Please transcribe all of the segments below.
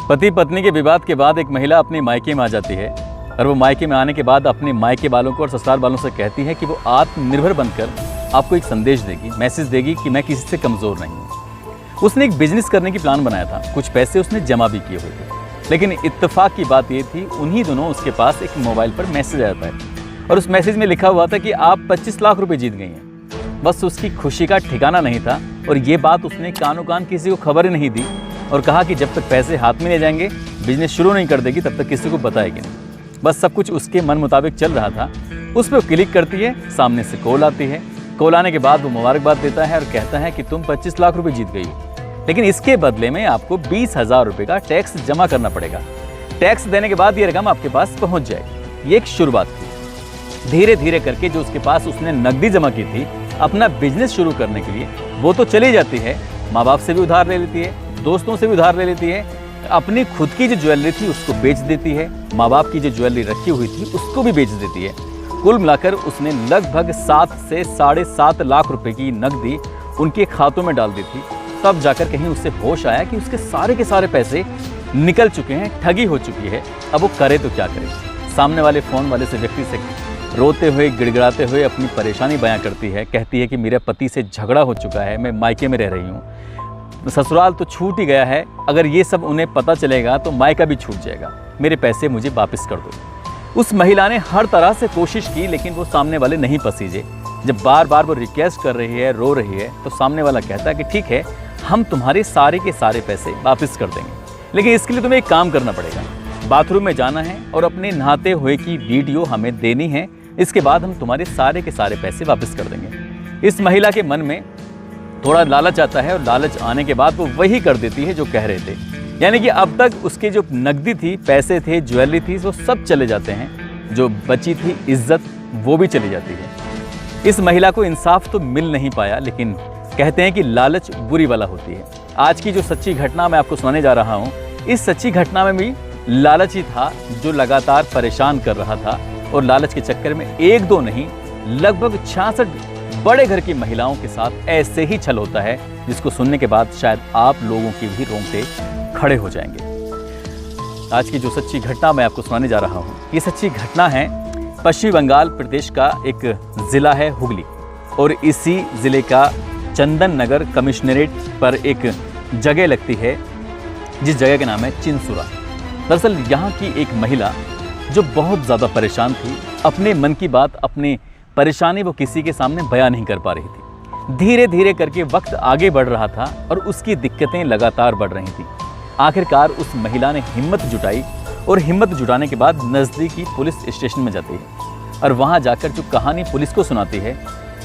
पति पत्नी के विवाद के बाद एक महिला अपने मायके में आ जाती है और वो मायके में आने के बाद अपने मायके वालों को और ससुराल वालों से कहती है कि वो आत्मनिर्भर बनकर आपको एक संदेश देगी, मैसेज देगी कि मैं किसी से कमज़ोर नहीं हूँ। उसने एक बिजनेस करने की प्लान बनाया था, कुछ पैसे उसने जमा भी किए हुए थे, लेकिन इत्तेफाक की बात ये थी उन्हीं दोनों उसके पास एक मोबाइल पर मैसेज आ जाता है और उस मैसेज में लिखा हुआ था कि आप 25 लाख रुपये जीत गई हैं। बस उसकी खुशी का ठिकाना नहीं था और ये बात उसने कानों कान किसी को खबर ही नहीं दी और कहा कि जब तक पैसे हाथ में नहीं जाएंगे, बिजनेस शुरू नहीं कर देगी, तब तक किसी को बताएगी नहीं। बस सब कुछ उसके मन मुताबिक चल रहा था। उस पर क्लिक करती है, सामने से कॉल आती है। कॉल आने के बाद वो मुबारकबाद देता है और कहता है कि तुम 25 लाख रुपए जीत गई हो, लेकिन इसके बदले में आपको 20,000 रुपये का टैक्स जमा करना पड़ेगा। टैक्स देने के बाद ये रकम आपके पास पहुंच जाएगी। ये एक शुरुआत थी। धीरे धीरे करके जो उसके पास उसने नकदी जमा की थी अपना बिजनेस शुरू करने के लिए, वो तो चली जाती है, माँ बाप से भी उधार ले लेती है, दोस्तों से भी उधार ले लेती है, अपनी खुद की जो ज्वेलरी थी उसको बेच देती है, माँ बाप की जो ज्वेलरी रखी हुई थी उसको भी बेच देती है। कुल मिलाकर उसने लगभग 7 से 7.5 लाख रुपए की नकदी उनके खातों में डाल दी थी। तब जाकर कहीं उससे होश आया कि उसके सारे के सारे पैसे निकल चुके हैं, ठगी हो चुकी है। अब वो करे तो क्या करे। सामने वाले फ़ोन वाले से व्यक्ति से रोते हुए गिड़गिड़ाते हुए अपनी परेशानी बयां करती है। कहती है कि मेरे पति से झगड़ा हो चुका है, मैं मायके में रह रही हूँ, ससुराल तो छूट ही गया है, अगर ये सब उन्हें पता चलेगा तो मायका भी छूट जाएगा, मेरे पैसे मुझे वापस कर दो। उस महिला ने हर तरह से कोशिश की, लेकिन वो सामने वाले नहीं पसीजे। जब बार बार वो रिक्वेस्ट कर रही है, रो रही है, तो सामने वाला कहता है कि ठीक है, हम तुम्हारे सारे के सारे पैसे वापस कर देंगे, लेकिन इसके लिए तुम्हें एक काम करना पड़ेगा। बाथरूम में जाना है और अपने नहाते हुए की वीडियो हमें देनी है, इसके बाद हम तुम्हारे सारे के सारे पैसे वापस कर देंगे। इस महिला के मन में थोड़ा लालच आता है और लालच आने के बाद वो वही कर देती है जो कह रहे थे। यानी कि अब तक उसके जो नकदी थी, पैसे थे, ज्वेलरी थी, वो सब चले जाते हैं। जो बची थी इज्जत, वो भी चली जाती है। इस महिला को इंसाफ तो मिल नहीं पाया, लेकिन कहते हैं कि लालच बुरी वाला होती है। आज की जो सच्ची घटना मैं आपको सुनाने जा रहा हूँ, इस सच्ची घटना में भी लालच ही था जो लगातार परेशान कर रहा था और लालच के चक्कर में एक दो नहीं, लगभग 66 बड़े घर की महिलाओं के साथ ऐसे ही छल होता है, जिसको सुनने के बाद शायद आप लोगों के भी रोंगटे खड़े हो जाएंगे। आज की जो सच्ची घटना मैं आपको सुनाने जा रहा हूँ, ये सच्ची घटना है पश्चिमी बंगाल प्रदेश का एक ज़िला है हुगली, और इसी ज़िले का चंदन नगर कमिश्नरेट पर एक जगह लगती है जिस जगह का नाम है चिंसुरा। दरअसल यहाँ की एक महिला जो बहुत ज़्यादा परेशान थी, अपने मन की बात, अपनी परेशानी वो किसी के सामने बयां नहीं कर पा रही थी। धीरे धीरे करके वक्त आगे बढ़ रहा था और उसकी दिक्कतें लगातार बढ़ रही थी। आखिरकार उस महिला ने हिम्मत जुटाई और हिम्मत जुटाने के बाद नज़दीकी पुलिस स्टेशन में जाती है और वहाँ जाकर जो कहानी पुलिस को सुनाती है,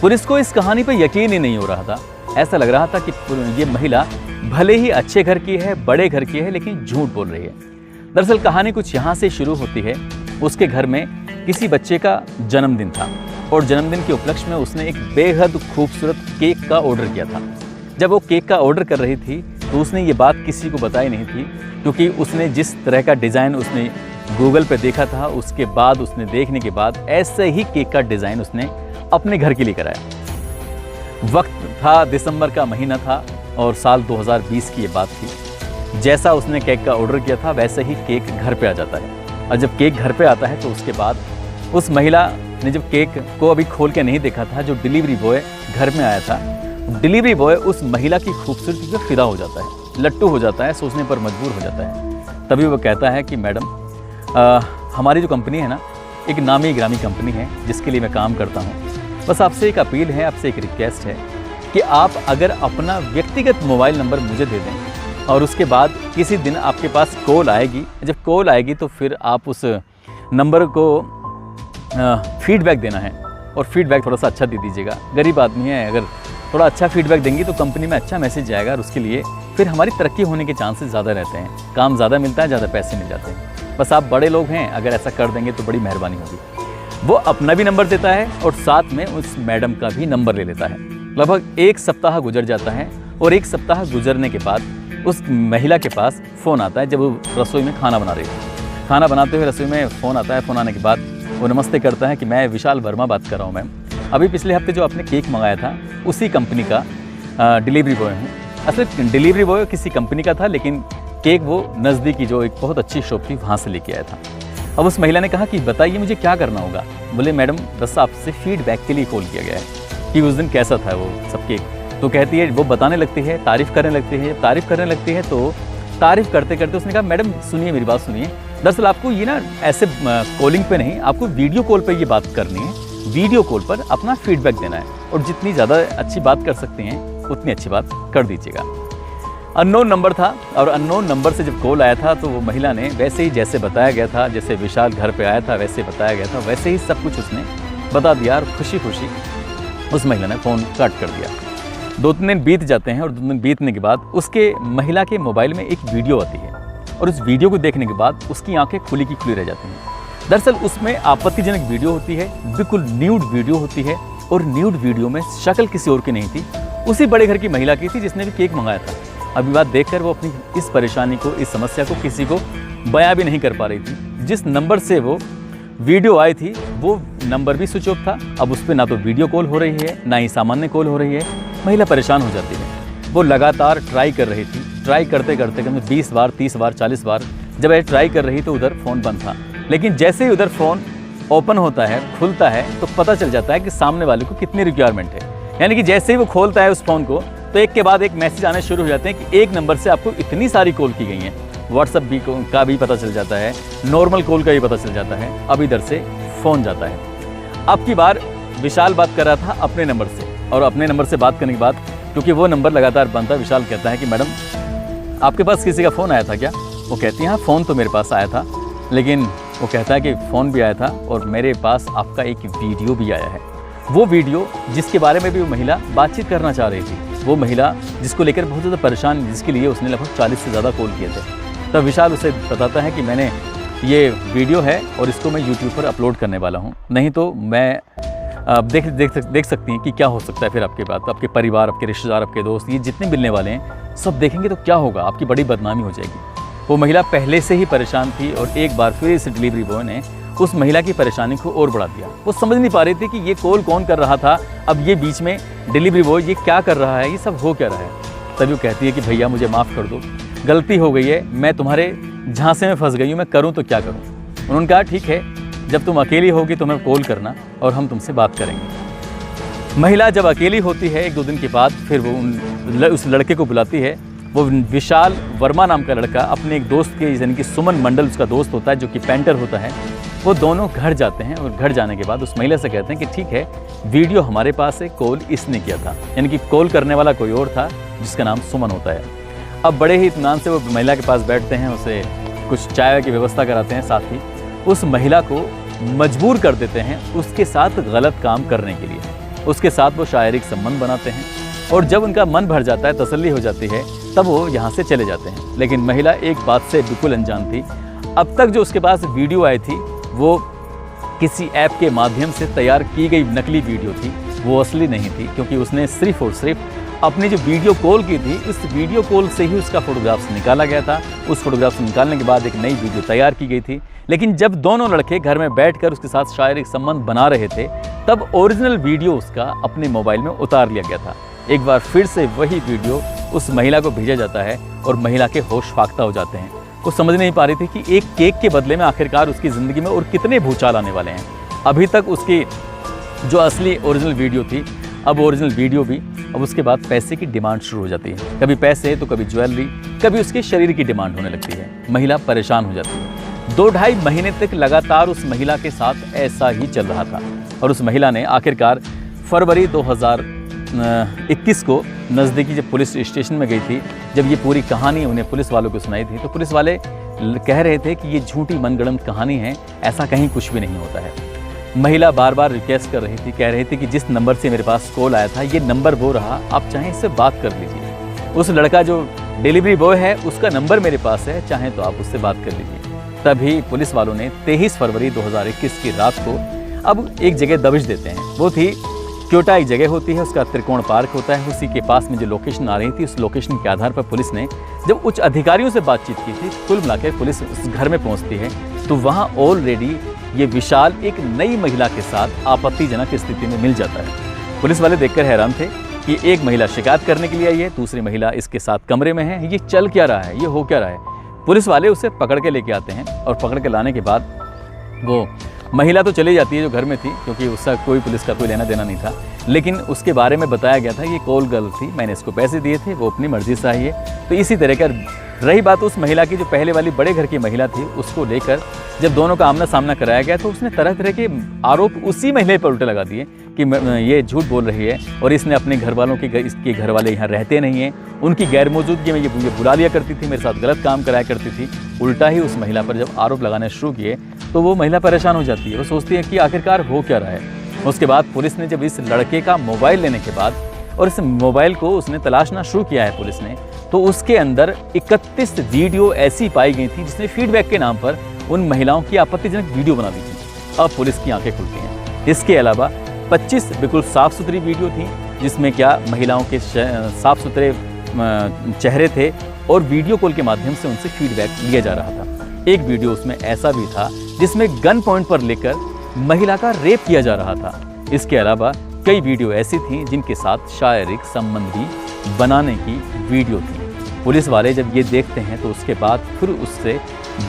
पुलिस को इस कहानी पर यकीन ही नहीं हो रहा था। ऐसा लग रहा था कि ये महिला भले ही अच्छे घर की है, बड़े घर की है, लेकिन झूठ बोल रही है। दरअसल कहानी कुछ यहाँ से शुरू होती है। उसके घर में किसी बच्चे का जन्मदिन था और जन्मदिन के उपलक्ष्य में उसने एक बेहद खूबसूरत केक का ऑर्डर किया था। जब वो केक का ऑर्डर कर रही थी तो उसने ये बात किसी को बताई नहीं थी, क्योंकि उसने जिस तरह का डिज़ाइन उसने गूगल पे देखा था, उसके बाद उसने देखने के बाद ऐसे ही केक का डिज़ाइन उसने अपने घर के लिए कराया। वक्त था दिसंबर का महीना था और साल 2020 की ये बात थी। जैसा उसने केक का ऑर्डर किया था वैसे ही केक घर पे आ जाता है, और जब केक घर पे आता है तो उसके बाद उस महिला ने जब केक को अभी खोल के नहीं देखा था, जो डिलीवरी बॉय घर में आया था, डिलीवरी बॉय उस महिला की खूबसूरती पर फिदा हो जाता है, लट्टू हो जाता है, सोचने पर मजबूर हो जाता है। तभी वो कहता है कि मैडम, हमारी जो कंपनी है ना, एक नामी ग्रामी कंपनी है जिसके लिए मैं काम करता हूँ। बस आपसे एक अपील है, आपसे एक रिक्वेस्ट है कि आप अगर अपना व्यक्तिगत मोबाइल नंबर मुझे दे दें और उसके बाद किसी दिन आपके पास कॉल आएगी, जब कॉल आएगी तो फिर आप उस नंबर को फीडबैक देना है और फीडबैक थोड़ा सा अच्छा दे दीजिएगा। गरीब आदमी है, अगर थोड़ा अच्छा फीडबैक देंगी तो कंपनी में अच्छा मैसेज जाएगा और उसके लिए फिर हमारी तरक्की होने के चांसेस ज़्यादा रहते हैं, काम ज़्यादा मिलता है, ज़्यादा पैसे मिल जाते हैं। बस आप बड़े लोग हैं, अगर ऐसा कर देंगे तो बड़ी मेहरबानी होगी। वो अपना भी नंबर देता है और साथ में उस मैडम का भी नंबर ले लेता है। लगभग 1 सप्ताह गुजर जाता है और 1 सप्ताह गुजरने के बाद उस महिला के पास फ़ोन आता है। जब वो रसोई में खाना बना रही थी, खाना बनाते हुए रसोई में फ़ोन आता है। फ़ोन आने के बाद वो नमस्ते करता है कि मैं विशाल वर्मा बात कर रहा हूँ मैम, अभी पिछले हफ्ते जो आपने केक मंगाया था उसी कंपनी का डिलीवरी बॉय हूँ। असल डिलीवरी बॉय किसी कंपनी का था, लेकिन केक वो नज़दीकी जो एक बहुत अच्छी शॉप थी वहाँ से लेके आया था। अब उस महिला ने कहा कि बताइए मुझे क्या करना होगा। बोले मैडम बस आपसे फीडबैक के लिए कॉल किया गया है कि उस दिन कैसा था वो सब केक। तो कहती है, वो बताने लगती है, तारीफ़ करने लगती है। जब तारीफ़ करने लगती है तो तारीफ़ करते करते उसने कहा मैडम सुनिए मेरी बात सुनिए, दरअसल आपको ये ना ऐसे कॉलिंग पे नहीं, आपको वीडियो कॉल पे ये बात करनी है, वीडियो कॉल पर अपना फीडबैक देना है और जितनी ज़्यादा अच्छी बात कर सकते हैं उतनी अच्छी बात कर दीजिएगा। अननोन नंबर था और अननोन नंबर से जब कॉल आया था तो वो महिला ने वैसे ही जैसे बताया गया था, जैसे विशाल घर पे आया था वैसे बताया गया था, वैसे ही सब कुछ उसने बता दिया और खुशी खुशी उस महिला ने फ़ोन कट कर दिया। 2-3 दिन बीत जाते हैं और 2 दिन बीतने के बाद उसके महिला के मोबाइल में एक वीडियो आती है और उस वीडियो को देखने के बाद उसकी आंखें खुली की खुली रह जाती हैं। दरअसल उसमें आपत्तिजनक वीडियो होती है, बिल्कुल न्यूड वीडियो होती है और न्यूड वीडियो में शक्ल किसी और की नहीं थी, उसी बड़े घर की महिला की थी जिसने भी केक मंगाया था। अभी बात देखकर वो अपनी इस परेशानी को, इस समस्या को किसी को बयां भी नहीं कर पा रही थी। जिस नंबर से वो वीडियो आई थी वो नंबर भी स्विच ऑफ था। अब उस पर ना तो वीडियो कॉल हो रही है ना ही सामान्य कॉल हो रही है। महिला परेशान हो जाती है। वो लगातार ट्राई कर रही थी, ट्राई करते करते कम 20 बार, 30 बार, 40 बार जब ये ट्राई कर रही तो उधर फ़ोन बंद था। लेकिन जैसे ही उधर फ़ोन ओपन होता है, खुलता है, तो पता चल जाता है कि सामने वाले को कितनी रिक्वायरमेंट है। यानी कि जैसे ही वो खोलता है उस फ़ोन को तो एक के बाद एक मैसेज आने शुरू हो जाते हैं कि एक नंबर से आपको इतनी सारी कॉल की गई हैं। व्हाट्सअप भी का भी पता चल जाता है, नॉर्मल कॉल का भी पता चल जाता है। अब इधर से फ़ोन जाता है। अब की बार विशाल बात कर रहा था अपने नंबर से और अपने नंबर से बात करने के बाद क्योंकि वो नंबर लगातार बंद था, विशाल कहता है कि मैडम आपके पास किसी का फ़ोन आया था क्या? वो कहती है हाँ फ़ोन तो मेरे पास आया था, लेकिन वो कहता है कि फ़ोन भी आया था और मेरे पास आपका एक वीडियो भी आया है। वो वीडियो जिसके बारे में भी वो महिला बातचीत करना चाह रही थी, वो महिला जिसको लेकर बहुत ज़्यादा परेशान, जिसके लिए उसने लगभग 40 से ज़्यादा कॉल किए थे। तब विशाल उसे बताता है कि मैंने ये वीडियो है और इसको मैं यूट्यूब पर अपलोड करने वाला हूँ, नहीं तो मैं देख सकती हैं कि क्या हो सकता है। फिर आपके बाद आपके परिवार, आपके रिश्तेदार, आपके दोस्त, ये जितने मिलने वाले हैं सब देखेंगे तो क्या होगा, आपकी बड़ी बदनामी हो जाएगी। वो महिला पहले से ही परेशान थी और एक बार फिर इस डिलीवरी बॉय ने उस महिला की परेशानी को और बढ़ा दिया। वो समझ नहीं पा रही थी कि ये कॉल कौन कर रहा था, अब ये बीच में डिलीवरी बॉय ये क्या कर रहा है, ये सब हो क्या रहा है। तभी वो कहती है कि भैया मुझे माफ़ कर दो, गलती हो गई है, मैं तुम्हारे झांसे में फंस गई हूँ, मैं करूँ तो क्या करूँ। उन्होंने कहा ठीक है, जब तुम अकेली होगी तो हमें कॉल करना और हम तुमसे बात करेंगे। महिला जब अकेली होती है 1-2 दिन के बाद फिर वो उस लड़के को बुलाती है। वो विशाल वर्मा नाम का लड़का अपने एक दोस्त के, यानी कि सुमन मंडल उसका दोस्त होता है जो कि पेंटर होता है, वो दोनों घर जाते हैं और घर जाने के बाद उस महिला से कहते हैं कि ठीक है, वीडियो हमारे पास है, कॉल इसने किया था, यानी कि कॉल करने वाला कोई और था जिसका नाम सुमन होता है। अब बड़े ही इत्मीनान से वो महिला के पास बैठते हैं, उसे कुछ चाय की व्यवस्था कराते हैं, साथ ही उस महिला को मजबूर कर देते हैं उसके साथ गलत काम करने के लिए। उसके साथ वो शारीरिक संबंध बनाते हैं और जब उनका मन भर जाता है, तसल्ली हो जाती है, तब वो यहाँ से चले जाते हैं। लेकिन महिला एक बात से बिल्कुल अनजान थी, अब तक जो उसके पास वीडियो आई थी वो किसी ऐप के माध्यम से तैयार की गई नकली वीडियो थी, वो असली नहीं थी, क्योंकि उसने सिर्फ और सिर्फ अपनी जो वीडियो कॉल की थी, इस वीडियो कॉल से ही उसका फोटोग्राफ्स निकाला गया था। उस फोटोग्राफ्स निकालने के बाद एक नई वीडियो तैयार की गई थी। लेकिन जब दोनों लड़के घर में बैठकर उसके साथ शारीरिक संबंध बना रहे थे, तब ओरिजिनल वीडियो उसका अपने मोबाइल में उतार लिया गया था। एक बार फिर से वही वीडियो उस महिला को भेजा जाता है और महिला के होश फाख्ता हो जाते हैं। वो समझ नहीं पा रही थी कि एक केक के बदले में आखिरकार उसकी ज़िंदगी में और कितने भूचाल आने वाले हैं। अभी तक उसकी जो असली ओरिजिनल वीडियो थी, अब ओरिजिनल वीडियो भी, अब उसके बाद पैसे की डिमांड शुरू हो जाती है। कभी पैसे तो कभी ज्वेलरी, कभी उसके शरीर की डिमांड होने लगती है। महिला परेशान हो जाती है। 2-2.5 महीने तक लगातार उस महिला के साथ ऐसा ही चल रहा था और उस महिला ने आखिरकार फरवरी 2021 को नज़दीकी जब पुलिस स्टेशन में गई थी, जब ये पूरी कहानी उन्हें पुलिस वालों को सुनाई थी, तो पुलिस वाले कह रहे थे कि ये झूठी मनगढ़ंत कहानी है, ऐसा कहीं कुछ भी नहीं होता है। महिला बार बार रिक्वेस्ट कर रही थी, कह रही थी कि जिस नंबर से मेरे पास कॉल आया था ये नंबर वो रहा, आप चाहें इससे बात कर लीजिए। उस लड़का जो डिलीवरी बॉय है उसका नंबर मेरे पास है, चाहें तो आप उससे बात कर लीजिए। तभी पुलिस वालों ने 23 फरवरी 2021 की रात को अब एक जगह दबिश देते हैं। वो थी क्योटा, एक जगह होती है, उसका त्रिकोण पार्क होता है, उसी के पास में जो लोकेशन आ रही थी, उस लोकेशन के आधार पर पुलिस ने जब उच्च अधिकारियों से बातचीत की थी, कुल मिलाकर पुलिस उस घर में पहुंचती है तो वहां ऑलरेडी ये विशाल एक नई महिला के साथ आपत्तिजनक स्थिति में मिल जाता है। पुलिस वाले देखकर हैरान थे कि एक महिला शिकायत करने के लिए आई है, दूसरी महिला इसके साथ कमरे में है, ये चल क्या रहा है, ये हो क्या रहा है। पुलिस वाले उसे पकड़ के लेके आते हैं और पकड़ के लाने के बाद वो महिला तो चली जाती है जो घर में थी, क्योंकि उसका कोई पुलिस का कोई लेना देना नहीं था। लेकिन उसके बारे में बताया गया था ये कॉल गर्ल थी, मैंने इसको पैसे दिए थे, वो अपनी मर्जी से आई है। तो इसी तरह का रही बात उस महिला की जो पहले वाली बड़े घर की महिला थी, उसको लेकर जब दोनों का आमना सामना कराया गया तो उसने तरह तरह के आरोप उसी महिला पर उल्टे लगा दिए कि ये झूठ बोल रही है और इसने अपने घर वालों के इसके घर वाले यहाँ रहते नहीं हैं, उनकी गैर मौजूदगी में ये बुला लिया करती थी, मेरे साथ गलत काम कराया करती थी। उल्टा ही उस महिला पर जब आरोप लगाने शुरू किए तो वो महिला परेशान हो जाती है, वो सोचती है कि आखिरकार हो क्या रहा है। उसके बाद पुलिस ने जब इस लड़के का मोबाइल लेने के बाद और इस मोबाइल को उसने तलाशना शुरू किया है पुलिस ने, तो उसके अंदर 31 वीडियो ऐसी पाई गई थी जिसने फीडबैक के नाम पर उन महिलाओं की आपत्तिजनक वीडियो बना दी थी। अब पुलिस की आंखें खुलती हैं। इसके अलावा 25 बिल्कुल साफ़ सुथरी वीडियो थी जिसमें क्या महिलाओं के साफ़ सुथरे चेहरे थे और वीडियो कॉल के माध्यम से उनसे फीडबैक लिया जा रहा था। एक वीडियो उसमें ऐसा भी था जिसमें गन पॉइंट पर लेकर महिला का रेप किया जा रहा था। इसके अलावा कई वीडियो ऐसी थीं जिनके साथ शारीरिक संबंधी बनाने की वीडियो थी। पुलिस वाले जब ये देखते हैं तो उसके बाद फिर उससे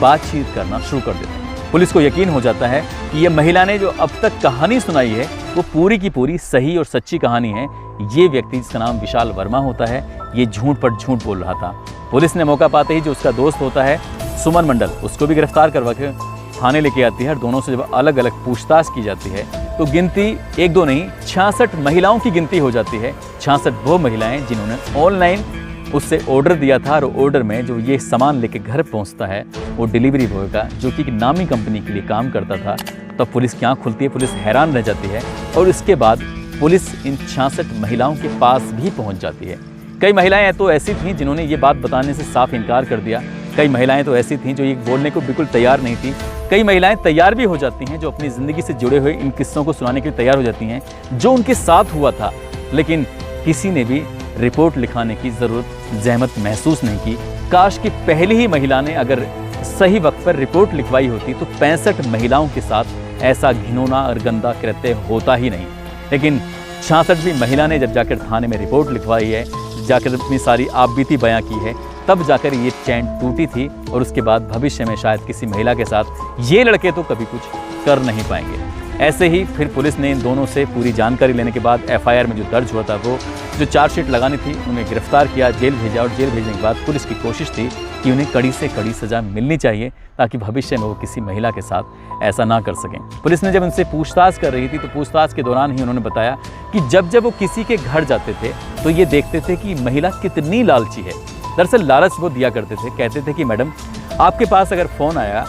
बातचीत करना शुरू कर देते हैं। पुलिस को यकीन हो जाता है कि ये महिला ने जो अब तक कहानी सुनाई है वो पूरी की पूरी सही और सच्ची कहानी है। ये व्यक्ति जिसका नाम विशाल वर्मा होता है, ये झूठ पर झूठ बोल रहा था। पुलिस ने मौका पाते ही जो उसका दोस्त होता है सुमन मंडल, उसको भी गिरफ्तार करवा के थाने लेके आती है और दोनों से जब अलग अलग पूछताछ की जाती है तो गिनती 1-2 नहीं 66 महिलाओं की गिनती हो जाती है। 66 वो महिलाएं जिन्होंने ऑनलाइन उससे ऑर्डर दिया था और ऑर्डर में जो ये सामान लेके घर पहुंचता है वो डिलीवरी बॉय का, जो कि एक नामी कंपनी के लिए काम करता था। तब पुलिस की आँख खुलती है, पुलिस हैरान रह जाती है और इसके बाद पुलिस इन 66 महिलाओं के पास भी पहुँच जाती है। कई महिलाएं तो ऐसी थीं जिन्होंने ये बात बताने से साफ इनकार कर दिया, कई महिलाएं तो ऐसी थीं जो ये बोलने को बिल्कुल तैयार नहीं थी, कई महिलाएं तैयार भी हो जाती हैं जो अपनी ज़िंदगी से जुड़े हुए इन किस्सों को सुनाने के लिए तैयार हो जाती हैं जो उनके साथ हुआ था। लेकिन किसी ने भी रिपोर्ट लिखाने की ज़रूरत जहमत महसूस नहीं की। काश कि पहली ही महिला ने अगर सही वक्त पर रिपोर्ट लिखवाई होती तो 65 महिलाओं के साथ ऐसा घिनौना और गंदा कृत्य होता ही नहीं। लेकिन 66वीं महिला ने जब जाकर थाने में रिपोर्ट लिखवाई है, जाकर अपनी सारी आपबीती बयां की है, तब जाकर ये चैन टूटी थी और उसके बाद भविष्य में शायद किसी महिला के साथ ये लड़के तो कभी कुछ कर नहीं पाएंगे। ऐसे ही फिर पुलिस ने इन दोनों से पूरी जानकारी लेने के बाद एफआईआर में जो दर्ज हुआ था वो जो चार्जशीट लगानी थी उन्हें गिरफ्तार किया, जेल भेजा और जेल भेजने के बाद पुलिस की कोशिश थी कि उन्हें कड़ी से कड़ी सज़ा मिलनी चाहिए ताकि भविष्य में वो किसी महिला के साथ ऐसा ना कर सकें। पुलिस ने जब उनसे पूछताछ कर रही थी तो पूछताछ के दौरान ही उन्होंने बताया कि जब जब वो किसी के घर जाते थे तो ये देखते थे कि महिला कितनी लालची है। दरअसल लालच वो दिया करते थे, कहते थे कि मैडम आपके पास अगर फ़ोन आया,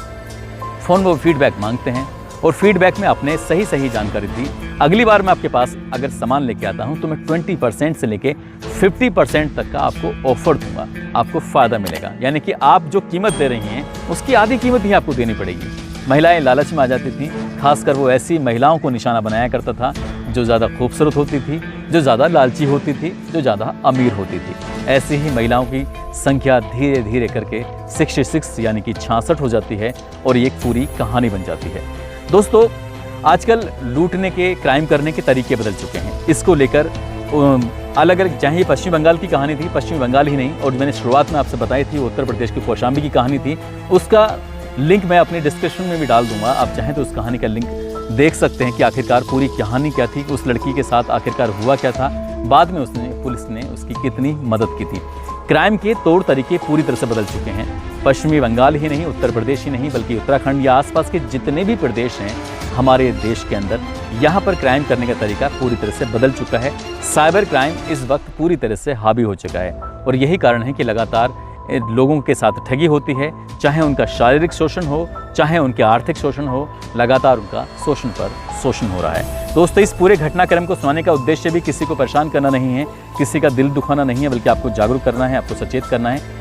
फ़ोन वो फीडबैक मांगते हैं और फीडबैक में आपने सही जानकारी दी, अगली बार मैं आपके पास अगर सामान लेके आता हूं तो मैं 20% से लेके 50% तक का आपको ऑफर दूंगा, आपको फ़ायदा मिलेगा। यानी कि आप जो कीमत दे रही हैं उसकी आधी कीमत ही आपको देनी पड़ेगी। महिलाएं लालच में आ जाती थीं, खासकर वो ऐसी महिलाओं को निशाना बनाया करता था जो ज़्यादा खूबसूरत होती थी, जो ज़्यादा लालची होती थी, जो ज़्यादा अमीर होती थी। ऐसी ही महिलाओं की संख्या धीरे धीरे करके 66 यानी कि 66 हो जाती है और ये एक पूरी कहानी बन जाती है। दोस्तों, आजकल लूटने के, क्राइम करने के तरीके बदल चुके हैं। इसको लेकर अलग अलग, चाहे पश्चिम बंगाल की कहानी थी, पश्चिम बंगाल ही नहीं, और मैंने शुरुआत में आपसे बताई थी उत्तर प्रदेश की कौशाम्बी की कहानी थी, उसका लिंक मैं अपने डिस्क्रिप्शन में भी डाल दूंगा। आप चाहें तो उस कहानी का लिंक देख सकते हैं कि आखिरकार पूरी कहानी क्या थी, उस लड़की के साथ आखिरकार हुआ क्या था, बाद में पुलिस ने उसकी कितनी मदद की थी। क्राइम के तौर तरीके पूरी तरह से बदल चुके हैं। पश्चिमी बंगाल ही नहीं, उत्तर प्रदेश ही नहीं, बल्कि उत्तराखंड या आसपास के जितने भी प्रदेश हैं हमारे देश के अंदर, यहाँ पर क्राइम करने का तरीका पूरी तरह से बदल चुका है। साइबर क्राइम इस वक्त पूरी तरह से हावी हो चुका है और यही कारण है कि लगातार लोगों के साथ ठगी होती है, चाहे उनका शारीरिक शोषण हो, चाहे उनके आर्थिक शोषण हो, लगातार उनका शोषण पर शोषण हो रहा है। दोस्तों, इस पूरे घटनाक्रम को सुनाने का उद्देश्य भी किसी को परेशान करना नहीं है, किसी का दिल दुखाना नहीं है, बल्कि आपको जागरूक करना है, आपको सचेत करना है